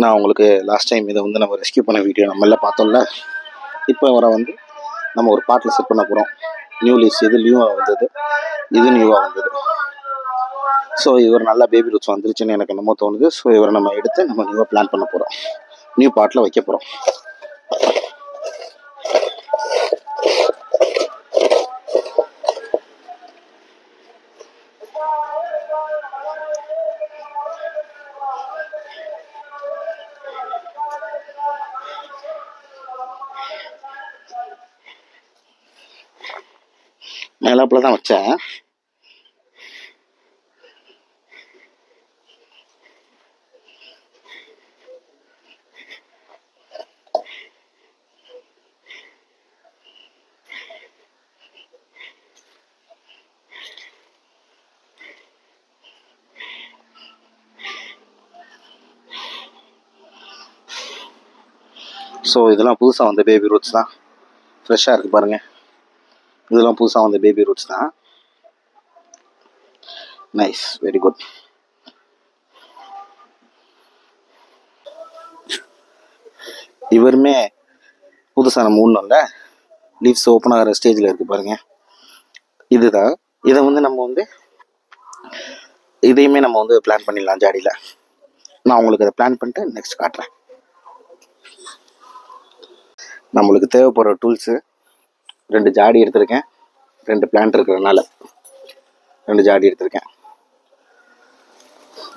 நான் உங்களுக்கு last time இதை வந்து நம்ம ரெஸ்கியூ பண்ண வீடியோ நம்ம எல்லாம் பார்த்தோம்ல. இப்போ வர வந்து நம்ம ஒரு பாட்டில் செட் பண்ண போகிறோம். நியூ லீஸ் இது நியூவாக வந்தது, இது நியூவாக வந்தது. ஸோ இவர் நல்லா பேபி ரூட்ஸ் வந்துருச்சுன்னு எனக்கு என்னமோ தோணுது. ஸோ இவரை நம்ம எடுத்து நம்ம நியூவாக பிளான் பண்ண போகிறோம், நியூ பாட்டில் வைக்க போகிறோம். மேலாப்பில் தான் வச்சேன். ஸோ இதெல்லாம் புதுசாக வந்த பேபி ரூட்ஸ் தான், ஃப்ரெஷ்ஷாக இருக்குது பாருங்கள். இதெல்லாம் புதுசாக வந்த பேபி ரூட்ஸ் தான். Nice, very good. இவருமே புதுசாக நம்ம ஊன்னோம்ல, லீவ்ஸ் ஓப்பன் ஆகிற ஸ்டேஜில் இருக்குது பாருங்கள். இதுதான். இதை வந்து நம்ம வந்து இதையுமே நம்ம வந்து பிளான் பண்ணிடலாம் ஜாடியில். நான் உங்களுக்கு அதை பிளான் பண்ணிட்டு நெக்ஸ்ட் காட்டுறேன். நம்மளுக்கு தேவைப்படுற டூல்ஸு 2 ஜாடி எடுத்திருக்கேன். 2 பிளான்ட் இருக்கிறதுனால 2 ஜாடி எடுத்திருக்கேன்.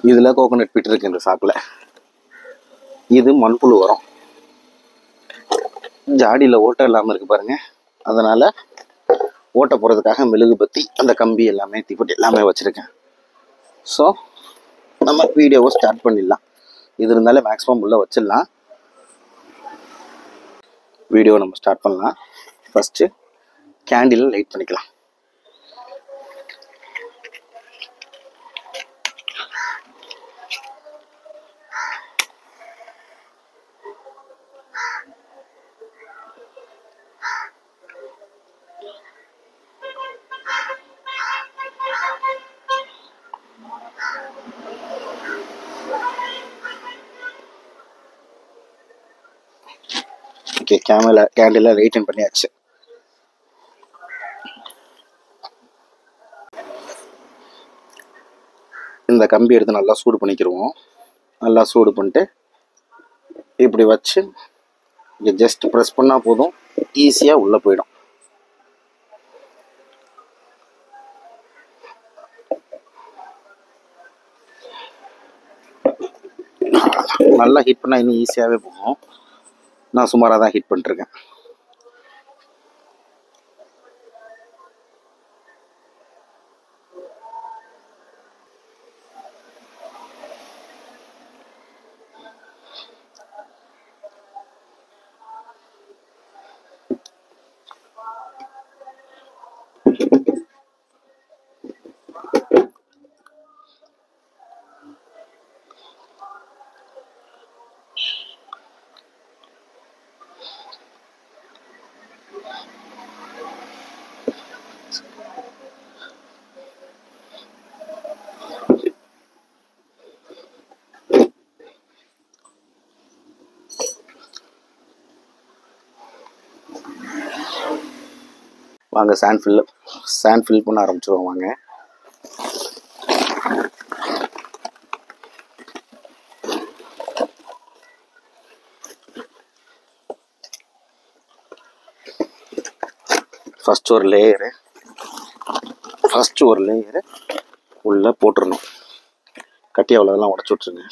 இதில் கோகோனட் பிட் இருக்குது இந்த சாக்கில். இது மண்புழு வரும். ஜாடியில் ஓட்டை இல்லாமல் இருக்குது பாருங்கள். அதனால் ஓட்டை போடுறதுக்காக மெழுகுபத்தி, அந்த கம்பி எல்லாமே தீப்பெட்டி எல்லாமே வச்சுருக்கேன். ஸோ நம்ம வீடியோவை ஸ்டார்ட் பண்ணிடலாம். இது இருந்தாலே மேக்ஸிமம் உள்ளே வச்சிடலாம். வீடியோவை நம்ம ஸ்டார்ட் பண்ணலாம். ஃபஸ்ட்டு கேண்டில் லைட் பண்ணிக்கலாம். ஓகே, கேண்டில் லைட் பண்ணியாச்சு. இந்த கம்பி எடுத்து நல்லா சூடு பண்ணிக்கிடுவோம். நல்லா சூடு பண்ணிட்டு இப்படி வச்சு இங்கே ஜஸ்ட் ப்ரெஸ் பண்ணால் போதும், ஈஸியாக உள்ளே போயிடும். நல்லா ஹீட் பண்ணால் இன்னும் ஈஸியாகவே போகும். நான் சுமாராக தான் ஹீட் பண்ணிட்டுருக்கேன். வாங்க சாண்ட் ஃபில் பண்ண ஆரம்பிச்சிடுவோம். வாங்க. ஃபஸ்ட்டு ஒரு லேயரு உள்ளே போட்டுடணும். கட்டி அவ்வளோதெல்லாம் உடச்சி விட்ருங்க.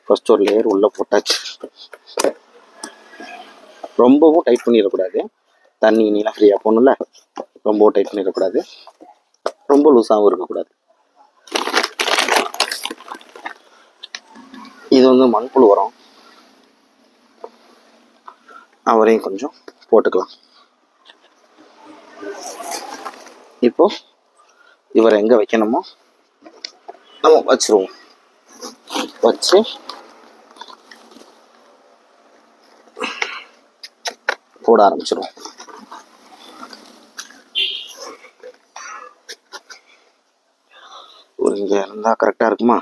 ஃபஸ்ட் ஒரு லேயர் உள்ளே போட்டாச்சு. ரொம்பவும் டைட் பண்ணிடக்கூடாது. தண்ணி நீலாம் ஃப்ரீயாக போகணும்ல, ரொம்பவும் டைட் பண்ணிடக்கூடாது, ரொம்ப லூஸாகவும் இருக்கக்கூடாது. இது வந்து மண்புழு வரும், அவரையும் கொஞ்சம் போட்டுக்கலாம். இப்போ இவரை எங்கே வைக்கணுமோ நம்ம வச்சுருவோம். வச்சு போட ஆரம்பிச்சிடுவோம். ஒரு இங்கே இருந்தால் கரெக்டாக இருக்குமா?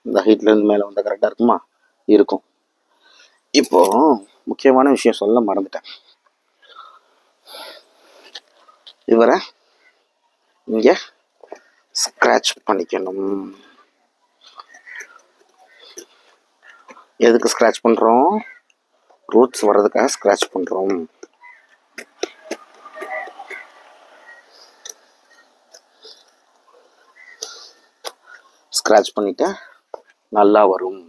இந்த ஹீட்லேருந்து மேலே வந்தால் கரெக்டாக இருக்குமா? இருக்கும். இப்போது முக்கியமான விஷயம் சொல்ல மறந்துட்டேன். இவரை இங்கே ஸ்க்ராட்ச் பண்ணிக்கணும். எதுக்கு ஸ்க்ராட்ச் பண்ணுறோம்? ரூட்ஸ் வர்றதுக்காக ஸ்க்ராட்ச் பண்ணுறோம். ஸ்க்ராட்ச் பண்ணிட்டா நல்லா வரும்.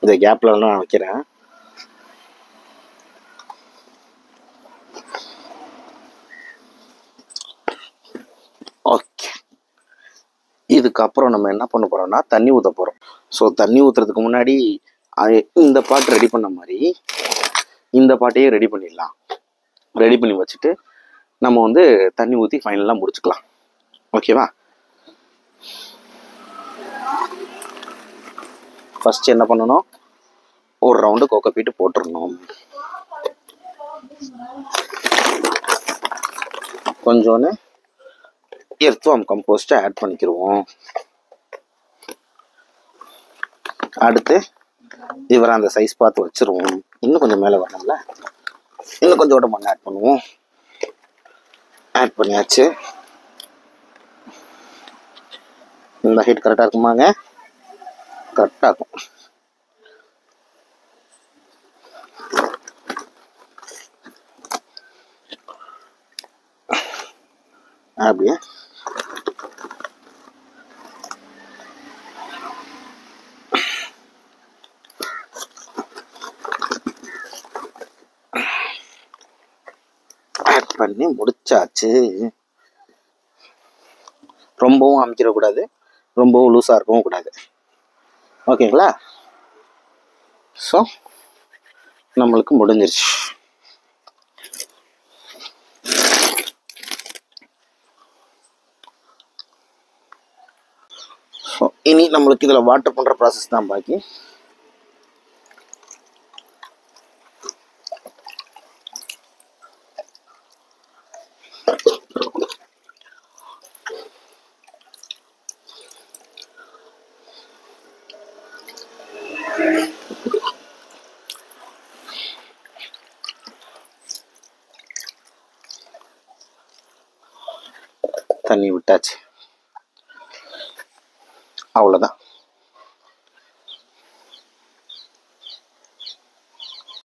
இந்த கேப்ல நான் வைக்கிறேன். ஓகே, இதுக்கப்புறம் நம்ம என்ன பண்ண போறோம்னா தண்ணி ஊற்ற போகிறோம். ஸோ தண்ணி ஊற்றுறதுக்கு முன்னாடி இந்த பாட்டு ரெடி பண்ண மாதிரி இந்த பாட்டையே ரெடி பண்ணிடலாம். ரெடி பண்ணி வச்சுட்டு நம்ம வந்து தண்ணி ஊற்றி ஃபைனலாக முடிச்சுக்கலாம். ஓகேவா? ஃபர்ஸ்ட் என்ன பண்ணணும்? ஒரு ரவுண்டு கோகோபீட்டு போட்டுடணும். கொஞ்சோன்னு எர்த்வார்ம் கம்போஸ்ட்டை ஆட் பண்ணிக்கிடுவோம். அடுத்து இவரை அந்த சைஸ் பார்த்து வச்சுருவோம். இன்னும் கொஞ்சம் மேலே வரணும்ல, இன்னும் கொஞ்சோட மண் ஆட் பண்ணுவோம். ஆட் பண்ணியாச்சு. இந்த ஹீட் கரெக்டாக இருக்குமாங்க? கரெக்டாக இருக்கும். அப்படியே ஆட் பண்ணி முடிச்சாச்சு. ரொம்பவும் அமைக்கிடக்கூடாது, ரொம்பவும் லூஸாக இருக்கவும் கூடாது. ஓகேங்களா? ஸோ நம்மளுக்கு முடிஞ்சிருச்சு. ஸோ இனி நம்மளுக்கு இதில் வாட்டர் பண்ணுற ப்ராசஸ் தான் பாக்கி. தண்ணி விட்டாச்சு, அவ்வளோதான்.